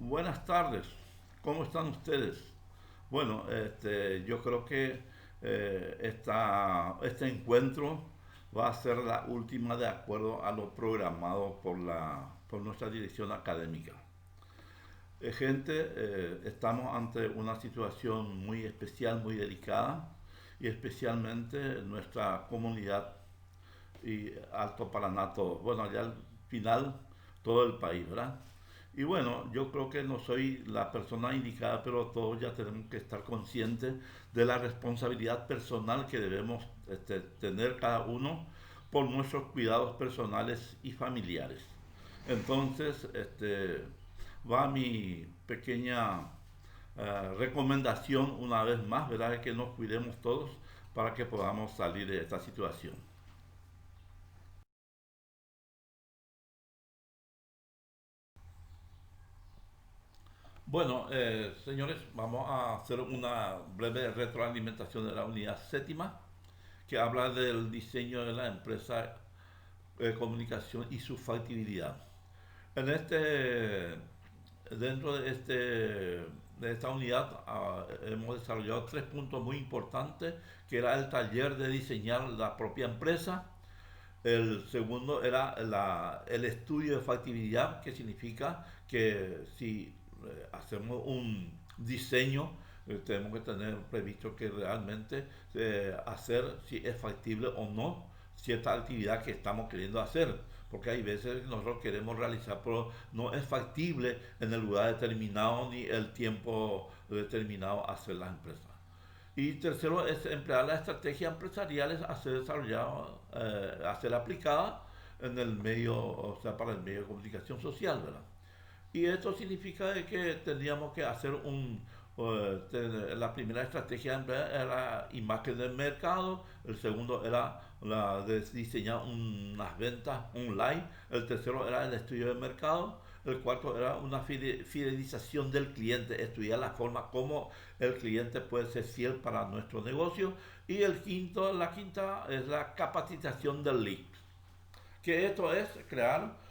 Buenas tardes, ¿cómo están ustedes? Bueno, yo creo que este encuentro va a ser la última de acuerdo a lo programado por nuestra dirección académica. Estamos ante una situación muy especial, muy delicada, y especialmente nuestra comunidad y Alto Paraná todo. Bueno, ya al final todo el país, ¿verdad? Y bueno, yo creo que no soy la persona indicada, pero todos ya tenemos que estar conscientes de la responsabilidad personal que debemos tener cada uno por nuestros cuidados personales y familiares. Entonces, va mi pequeña recomendación una vez más, ¿verdad? De que nos cuidemos todos para que podamos salir de esta situación. Bueno, señores, vamos a hacer una breve retroalimentación de la unidad séptima, que habla del diseño de la empresa de comunicación y su factibilidad. En dentro de esta unidad hemos desarrollado tres puntos muy importantes, que era el taller de diseñar la propia empresa. El segundo era el estudio de factibilidad, que significa que si hacemos un diseño, tenemos que tener previsto que realmente hacer si es factible o no cierta actividad que estamos queriendo hacer. Porque hay veces que nosotros queremos realizar, pero no es factible en el lugar determinado ni el tiempo determinado hacer las empresas. Y tercero es emplear las estrategias empresariales a ser desarrollada, a ser aplicada en el medio, o sea, para el medio de comunicación social, ¿verdad? Y esto significa de que tendríamos que hacer la primera estrategia era la imagen del mercado, el segundo era la de diseñar unas ventas online, el tercero era el estudio del mercado, el cuarto era una fidelización del cliente, estudiar la forma como el cliente puede ser fiel para nuestro negocio, y la quinta es la capacitación del lead, que esto es crear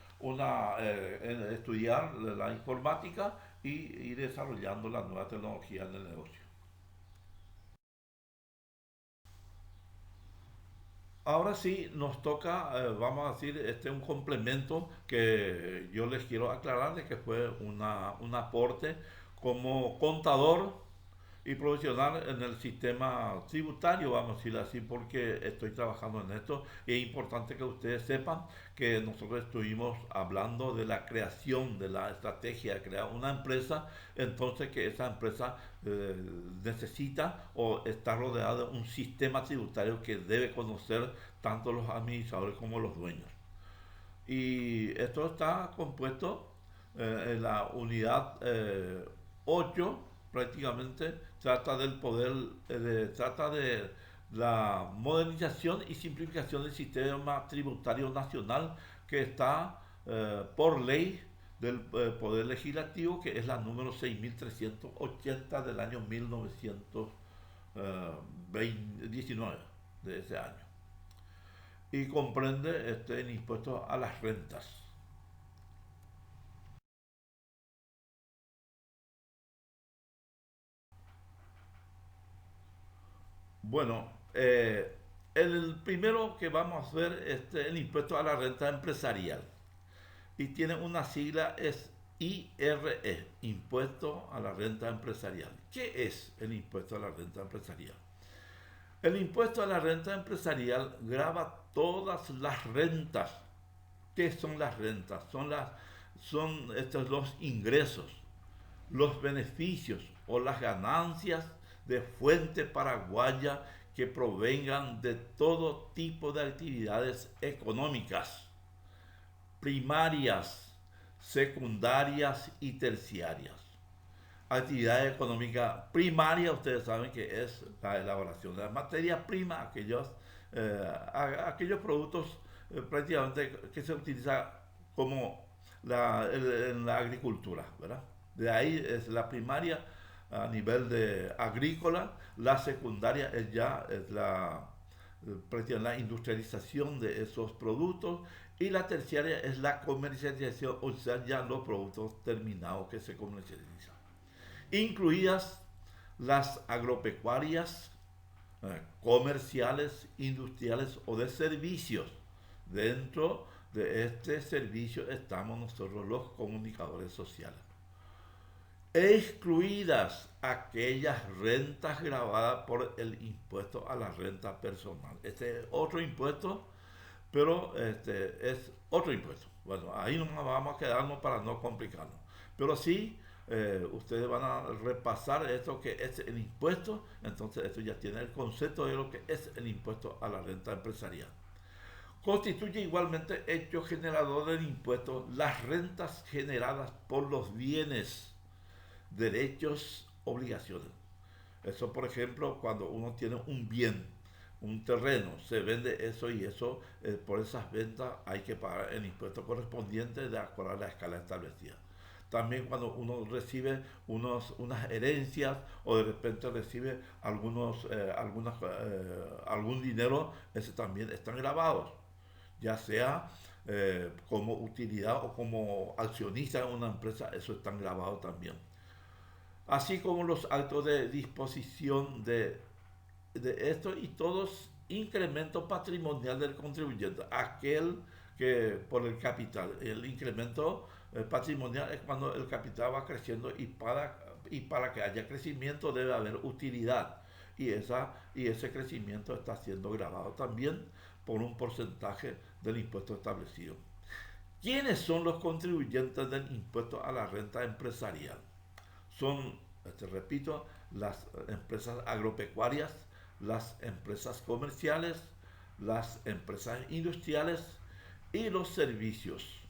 estudiar la informática y ir desarrollando la nueva tecnología en el negocio. Ahora sí nos toca, vamos a decir, un complemento que yo les quiero aclarar de que fue un aporte como contador y profesional en el sistema tributario, vamos a decirlo así, porque estoy trabajando en esto. Y es importante que ustedes sepan que nosotros estuvimos hablando de la creación de la estrategia de crear una empresa, entonces que esa empresa eh, necesita o está rodeada de un sistema tributario que debe conocer tanto los administradores como los dueños. Y esto está compuesto en la unidad 8, prácticamente trata del poder, trata de la modernización y simplificación del sistema tributario nacional, que está por ley del Poder Legislativo, que es la número 6380 del año 1919, de ese año. Y comprende el impuesto a las rentas. Bueno, el primero que vamos a ver es el impuesto a la renta empresarial. Y tiene una sigla, es IRE, Impuesto a la Renta Empresarial. ¿Qué es el impuesto a la renta empresarial? El impuesto a la renta empresarial grava todas las rentas. ¿Qué son las rentas? Son estos los ingresos, los beneficios o las ganancias de fuente paraguaya que provengan de todo tipo de actividades económicas, primarias, secundarias y terciarias. Actividad económica primaria, ustedes saben que es la elaboración de las materias primas, aquellos productos prácticamente que se utiliza como en la agricultura, ¿verdad? De ahí es la primaria a nivel de agrícola, la secundaria es ya es la industrialización de esos productos, y la terciaria es la comercialización, o sea, ya los productos terminados que se comercializan, incluidas las agropecuarias, comerciales, industriales o de servicios. Dentro de este servicio estamos nosotros los comunicadores sociales. Excluidas aquellas rentas grabadas por el impuesto a la renta personal. Este es otro impuesto, pero es otro impuesto. Bueno, ahí nos vamos a quedarnos para no complicarnos. Pero sí, ustedes van a repasar esto que es el impuesto, entonces esto ya tiene el concepto de lo que es el impuesto a la renta empresarial. Constituye igualmente hecho generador del impuesto las rentas generadas por los bienes, derechos, obligaciones. Eso, por ejemplo, cuando uno tiene un bien, un terreno, se vende eso y eso, por esas ventas hay que pagar el impuesto correspondiente de acuerdo a la escala establecida. También cuando uno recibe unas herencias o de repente recibe algún dinero, ese también están grabados, ya sea como utilidad o como accionista en una empresa, eso están grabados también. Así como los actos de disposición de esto y todos incremento patrimonial del contribuyente, aquel que por el capital, el incremento patrimonial es cuando el capital va creciendo y para que haya crecimiento debe haber utilidad y ese crecimiento está siendo grabado también por un porcentaje del impuesto establecido. ¿Quiénes son los contribuyentes del impuesto a la renta empresarial? Son, repito, las empresas agropecuarias, las empresas comerciales, las empresas industriales y los servicios.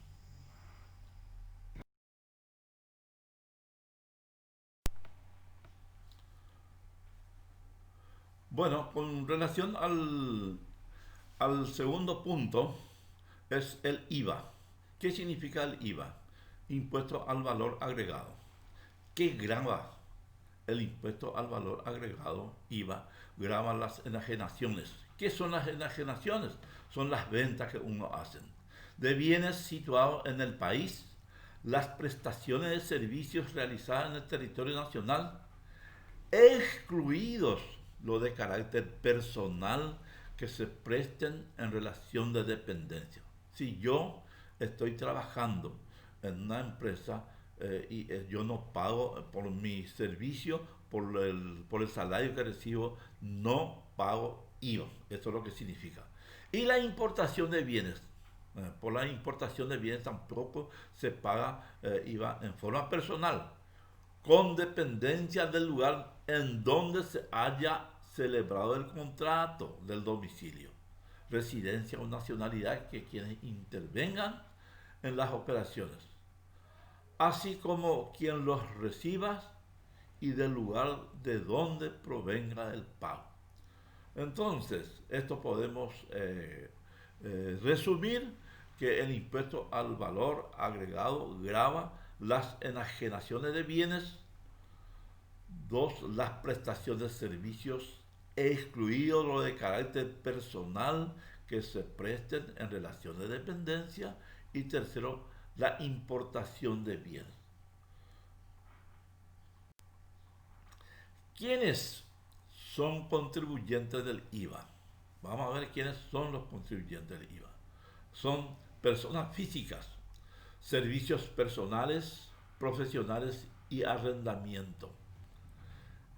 Bueno, con relación al segundo punto, es el IVA. ¿Qué significa el IVA? Impuesto al valor agregado. ¿Qué grava el impuesto al valor agregado, IVA? Grava las enajenaciones. ¿Qué son las enajenaciones? Son las ventas que uno hace de bienes situados en el país, las prestaciones de servicios realizadas en el territorio nacional, excluidos los de carácter personal que se presten en relación de dependencia. Si yo estoy trabajando en una empresa yo no pago por mi servicio, por el salario que recibo, no pago IVA. Eso es lo que significa. Y la importación de bienes. Por la importación de bienes tampoco se paga IVA en forma personal, con dependencia del lugar en donde se haya celebrado el contrato del domicilio, residencia o nacionalidad que quienes intervengan en las operaciones, así como quien los reciba y del lugar de donde provenga el pago. Entonces, esto podemos resumir que el impuesto al valor agregado grava las enajenaciones de bienes, dos, las prestaciones de servicios, excluido lo de carácter personal que se presten en relación de dependencia, y tercero, la importación de bienes. ¿Quiénes son contribuyentes del IVA? Vamos a ver quiénes son los contribuyentes del IVA. Son personas físicas, servicios personales, profesionales y arrendamiento.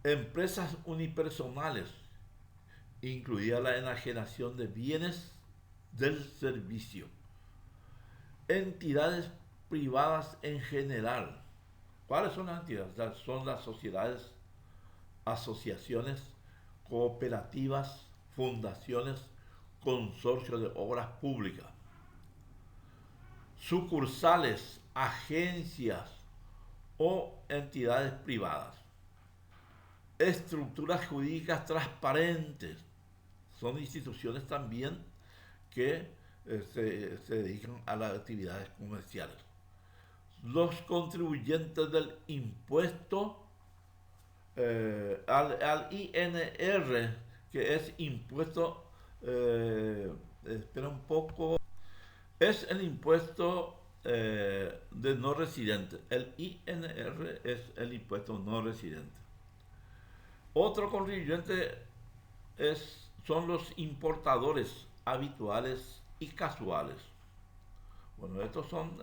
Empresas unipersonales, incluida la enajenación de bienes del servicio. Entidades privadas en general. ¿Cuáles son las entidades? Son las sociedades, asociaciones, cooperativas, fundaciones, consorcios de obras públicas, sucursales, agencias o entidades privadas. Estructuras jurídicas transparentes. Son instituciones también que se dedican a las actividades comerciales. Los contribuyentes del impuesto al INR, que es impuesto eh, espera un poco, es el impuesto de no residente. El INR es el impuesto no residente. Otro contribuyente son los importadores habituales y casuales. Bueno, estos son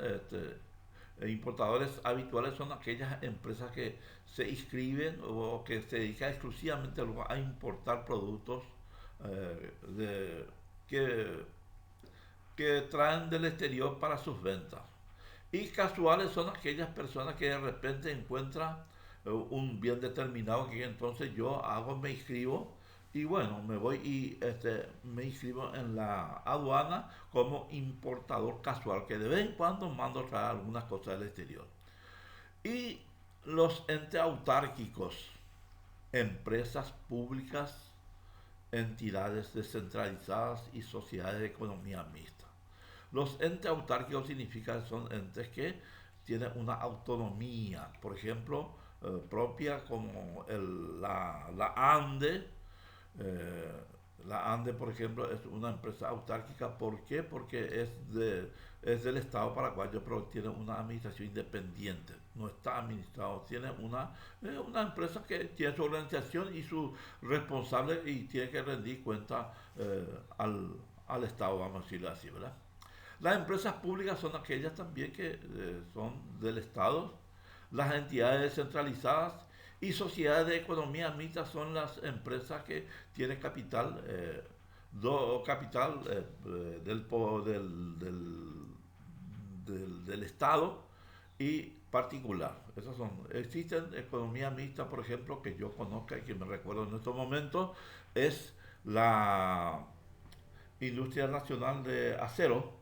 importadores habituales, son aquellas empresas que se inscriben o que se dedican exclusivamente a importar productos que, que traen del exterior para sus ventas. Y casuales son aquellas personas que de repente encuentran un bien determinado que entonces yo hago, me inscribo y bueno, me voy y me inscribo en la aduana como importador casual, que de vez en cuando mando a traer algunas cosas del exterior. Y los entes autárquicos, empresas públicas, entidades descentralizadas y sociedades de economía mixta. Los entes autárquicos significan que son entes que tienen una autonomía, por ejemplo, propia como la ANDE. eh, la ANDE, por ejemplo, es una empresa autárquica. ¿Por qué? Porque es del Estado paraguayo, pero tiene una administración independiente. No está administrado. Tiene una empresa que tiene su organización y su responsable y tiene que rendir cuenta al Estado, vamos a decirlo así, ¿verdad? Las empresas públicas son aquellas también que son del Estado. Las entidades descentralizadas y sociedades de economía mixta son las empresas que tienen capital, capital del Estado y particular. Esas son. Existen economía mixta, por ejemplo, que yo conozca y que me recuerdo en estos momentos, es la Industria Nacional de Acero,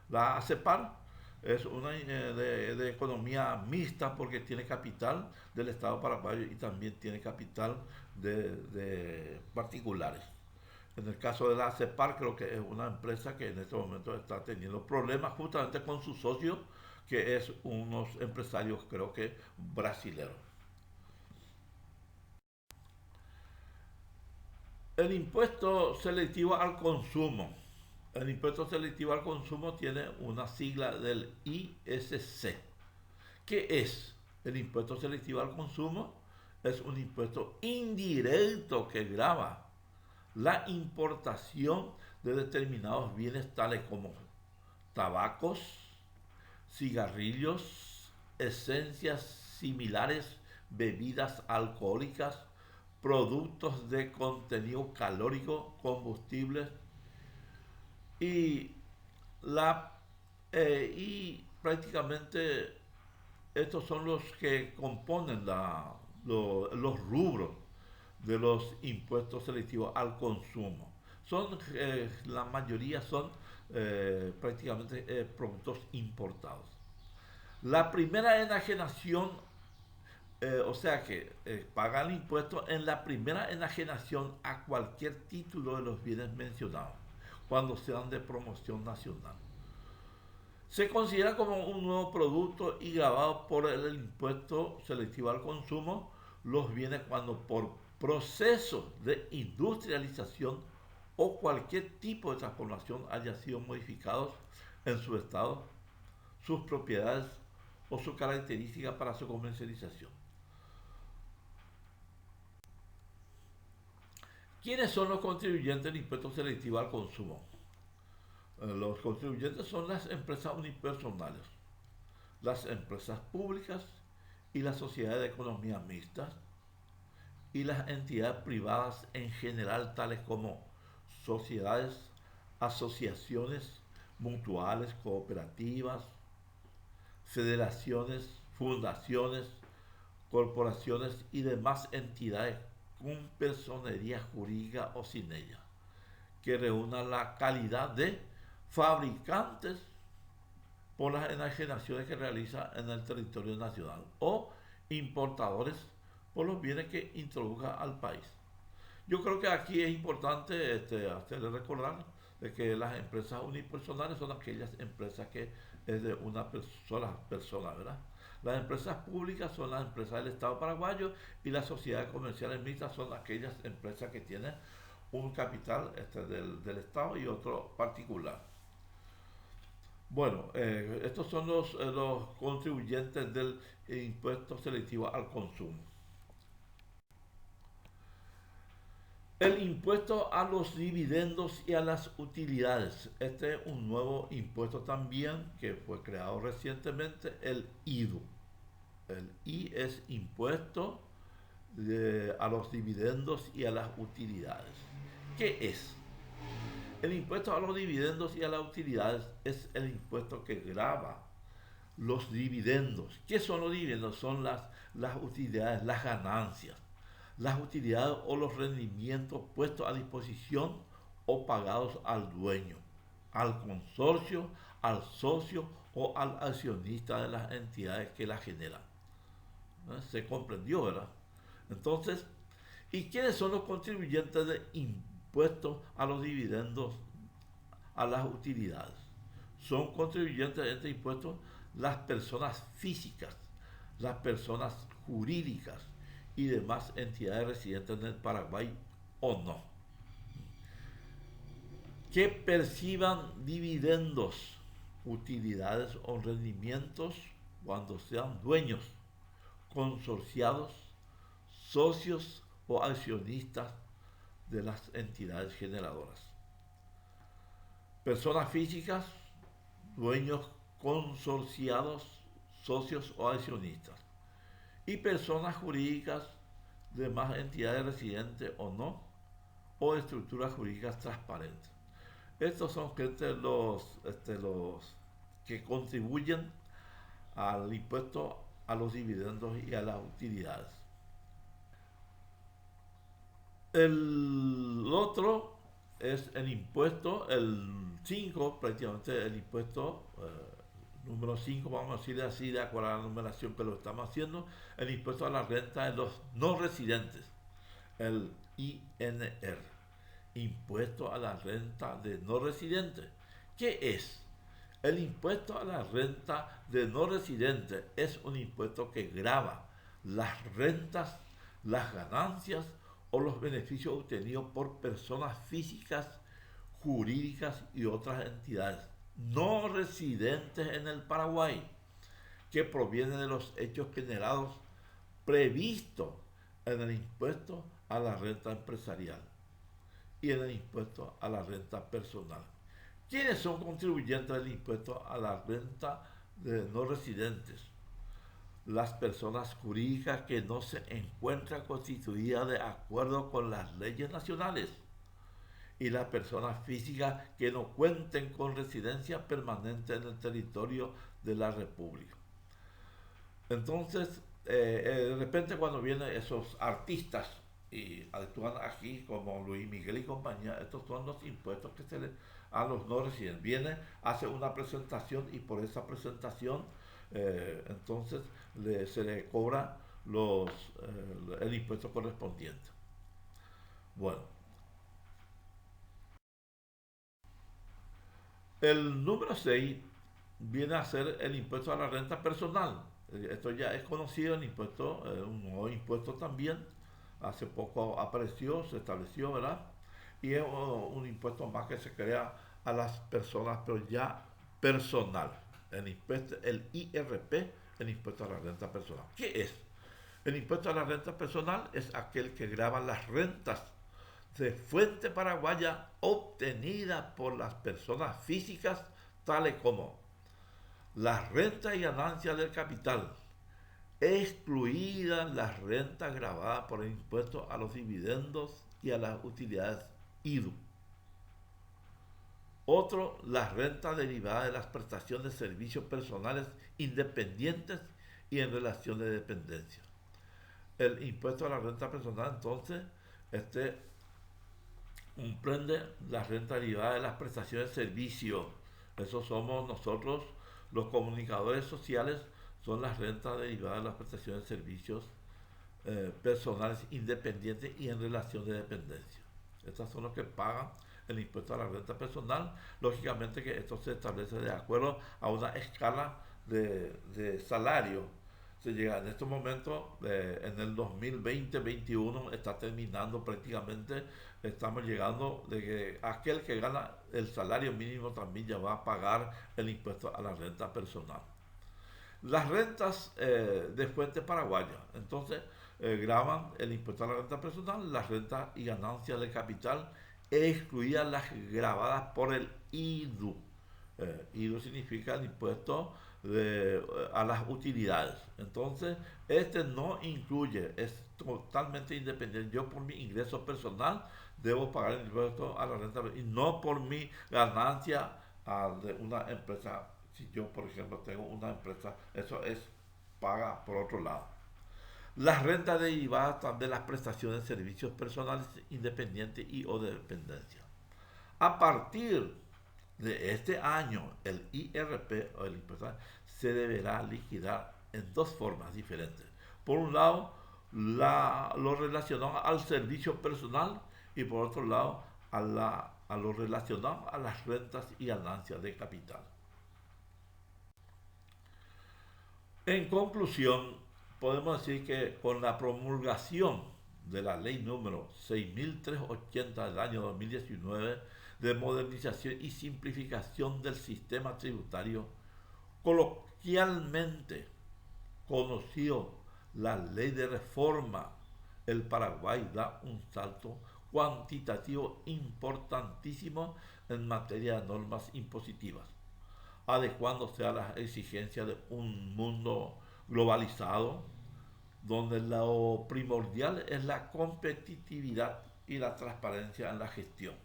la ACEPAR. Es una de economía mixta porque tiene capital del Estado paraguayo y también tiene capital de particulares. En el caso de la ACEPAR, creo que es una empresa que en este momento está teniendo problemas justamente con su socio, que es unos empresarios, creo que brasileños. El impuesto selectivo al consumo. El impuesto selectivo al consumo tiene una sigla del ISC. ¿Qué es el impuesto selectivo al consumo? Es un impuesto indirecto que grava la importación de determinados bienes tales como tabacos, cigarrillos, esencias similares, bebidas alcohólicas, productos de contenido calórico, combustibles y la y prácticamente estos son los que componen los rubros de los impuestos selectivos al consumo. La mayoría son prácticamente productos importados. La primera enajenación, o sea que pagan impuestos en la primera enajenación a cualquier título de los bienes mencionados, cuando sean de promoción nacional. Se considera como un nuevo producto y grabado por el impuesto selectivo al consumo los bienes cuando por proceso de industrialización o cualquier tipo de transformación haya sido modificados en su estado, sus propiedades o su característica para su comercialización. ¿Quiénes son los contribuyentes del impuesto selectivo al consumo? Los contribuyentes son las empresas unipersonales, las empresas públicas y las sociedades de economía mixta y las entidades privadas en general, tales como sociedades, asociaciones mutuales, cooperativas, federaciones, fundaciones, corporaciones y demás entidades con personería jurídica o sin ella, que reúnan la calidad de fabricantes por las enajenaciones que realiza en el territorio nacional o importadores por los bienes que introduzca al país. Yo creo que aquí es importante hacerle recordar de que las empresas unipersonales son aquellas empresas que es de una sola persona, ¿verdad? Las empresas públicas son las empresas del Estado paraguayo y las sociedades comerciales mixtas son aquellas empresas que tienen un capital del Estado y otro particular. Bueno, estos son los contribuyentes del impuesto selectivo al consumo. El impuesto a los dividendos y a las utilidades. Este es un nuevo impuesto también que fue creado recientemente, el IDU. El I es impuesto a los dividendos y a las utilidades. ¿Qué es? El impuesto a los dividendos y a las utilidades es el impuesto que grava los dividendos. ¿Qué son los dividendos? Son las utilidades, las ganancias, las utilidades o los rendimientos puestos a disposición o pagados al dueño, al consorcio, al socio o al accionista de las entidades que la generan. Se comprendió, ¿verdad? Entonces, ¿y quiénes son los contribuyentes de impuestos a los dividendos, a las utilidades? Son contribuyentes de este impuesto las personas físicas, las personas jurídicas y demás entidades residentes en el Paraguay o no, que perciban dividendos, utilidades o rendimientos cuando sean dueños, consorciados, socios o accionistas de las entidades generadoras. Personas físicas, dueños consorciados, socios o accionistas. Y personas jurídicas, demás entidades residentes o no, o estructuras jurídicas transparentes. Estos son los que contribuyen al impuesto a los dividendos y a las utilidades. El otro es el impuesto, el 5, prácticamente el impuesto número 5, vamos a decirle así, de acuerdo a la numeración que lo estamos haciendo, el impuesto a la renta de los no residentes, el INR, impuesto a la renta de no residentes. ¿Qué es? El impuesto a la renta de no residentes es un impuesto que grava las rentas, las ganancias o los beneficios obtenidos por personas físicas, jurídicas y otras entidades no residentes en el Paraguay, que provienen de los hechos generados previstos en el impuesto a la renta empresarial y en el impuesto a la renta personal. ¿Quiénes son contribuyentes del impuesto a la renta de no residentes? Las personas jurídicas que no se encuentran constituidas de acuerdo con las leyes nacionales y las personas físicas que no cuenten con residencia permanente en el territorio de la República. Entonces, de repente cuando vienen esos artistas y actúan aquí como Luis Miguel y compañía, estos son los impuestos que se le a los no residentes. Viene, hace una presentación y por esa presentación entonces se le cobra el impuesto correspondiente. Bueno, el número 6 viene a ser el impuesto a la renta personal. Esto ya es conocido, el impuesto, un nuevo impuesto también. Hace poco apareció, se estableció, ¿verdad? Y es un impuesto más que se crea a las personas, pero ya personal. El IRP, el impuesto a la renta personal. ¿Qué es? El impuesto a la renta personal es aquel que grava las rentas de fuente paraguaya obtenida por las personas físicas, tales como las rentas y ganancias del capital, excluidas las rentas gravadas por el impuesto a los dividendos y a las utilidades IDU. Otro, las rentas derivadas de las prestaciones de servicios personales independientes y en relación de dependencia. El impuesto a la renta personal, entonces, comprende la renta derivada de las prestaciones de servicio. Eso somos nosotros, los comunicadores sociales, son las rentas derivadas de las prestaciones de servicios personales independientes y en relación de dependencia. Estas son los que pagan el impuesto a la renta personal. Lógicamente que esto se establece de acuerdo a una escala de salario. se llega en estos momentos, en el 2020-21 está terminando prácticamente, estamos llegando de que aquel que gana el salario mínimo también ya va a pagar el impuesto a la renta personal. Las rentas de fuente paraguaya, entonces graban el impuesto a la renta personal, las rentas y ganancias de capital, excluidas las grabadas por el IDU. IDU significa el impuesto a las utilidades. Entonces, este no incluye, es totalmente independiente. Yo por mi ingreso personal debo pagar el impuesto a la renta y no por mi ganancia de una empresa. Si yo, por ejemplo, tengo una empresa, eso es paga por otro lado. Las rentas derivadas de las prestaciones de servicios personales independientes y o de dependencia. A partir de este año, el IRP o el impuesto se deberá liquidar en dos formas diferentes. Por un lado, lo relacionado al servicio personal y por otro lado, a lo relacionado a las rentas y ganancias de capital. En conclusión, podemos decir que con la promulgación de la ley número 6380 del año 2019 de modernización y simplificación del sistema tributario, coloquialmente conocido la ley de reforma, el Paraguay da un salto cuantitativo importantísimo en materia de normas impositivas, adecuándose a las exigencias de un mundo globalizado, donde lo primordial es la competitividad y la transparencia en la gestión.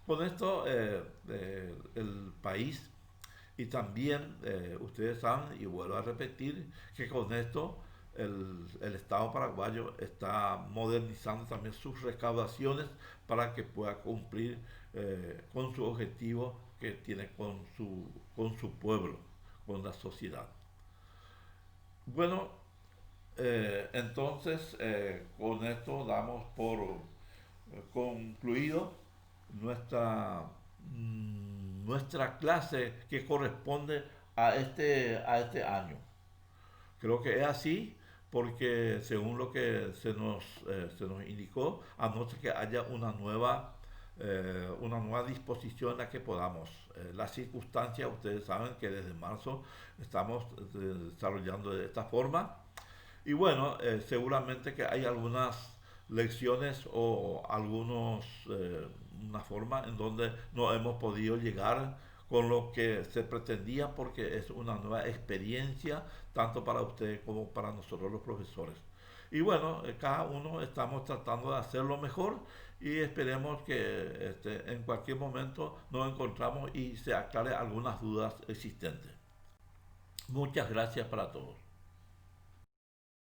Con esto, el país y también ustedes saben, y vuelvo a repetir, que con esto el Estado paraguayo está modernizando también sus recaudaciones para que pueda cumplir con su objetivo que tiene con su pueblo, con la sociedad. Bueno, entonces con esto damos por concluido nuestra, nuestra clase que corresponde a este año. Creo que es así porque según lo que se nos indicó, a no ser que haya una nueva disposición en la que podamos. Las circunstancias, ustedes saben que desde marzo estamos desarrollando de esta forma. Y bueno, seguramente que hay algunas lecciones o una forma en donde no hemos podido llegar con lo que se pretendía porque es una nueva experiencia tanto para ustedes como para nosotros los profesores. Y bueno, cada uno estamos tratando de hacerlo mejor y esperemos que en cualquier momento nos encontramos y se aclare algunas dudas existentes. Muchas gracias para todos.